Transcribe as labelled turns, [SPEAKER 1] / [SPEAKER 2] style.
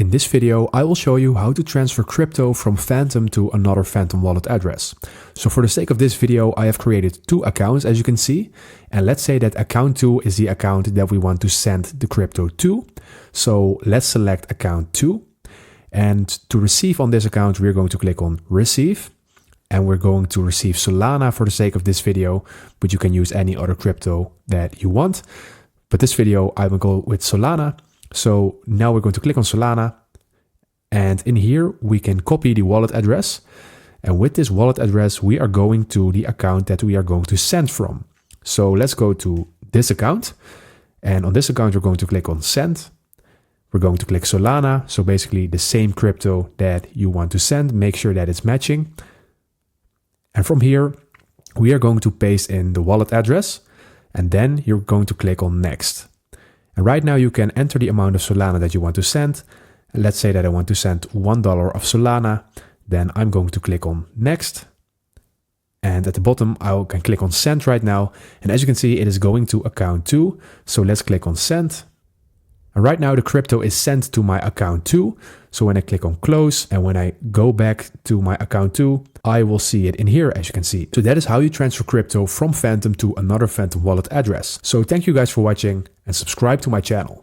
[SPEAKER 1] In this video, I will show you how to transfer crypto from Phantom to another Phantom wallet address. So for the sake of this video, I have created two accounts, as you can see. And let's say that account 2 is the account that we want to send the crypto to. So let's select account 2. And to receive on this account, we're going to click on receive. And we're going to receive Solana for the sake of this video, but you can use any other crypto that you want. But this video, I will go with Solana. So now we're going to click on Solana, and in here we can copy the wallet address. And with this wallet address, we are going to the account that we are going to send from. So let's go to this account, and on this account, we're going to click on send. We're going to click Solana. So basically the same crypto that you want to send, make sure that it's matching. And from here, we are going to paste in the wallet address, and then you're going to click on next. And right now you can enter the amount of Solana that you want to send. And let's say that I want to send $1 of Solana. Then I'm going to click on next. And at the bottom, I can click on send right now. And as you can see, it is going to account 2. So let's click on send. And right now the crypto is sent to my account 2. So when I click on close and when I go back to my account 2, I will see it in here, as you can see. So that is how you transfer crypto from Phantom to another Phantom wallet address. So thank you guys for watching and subscribe to my channel.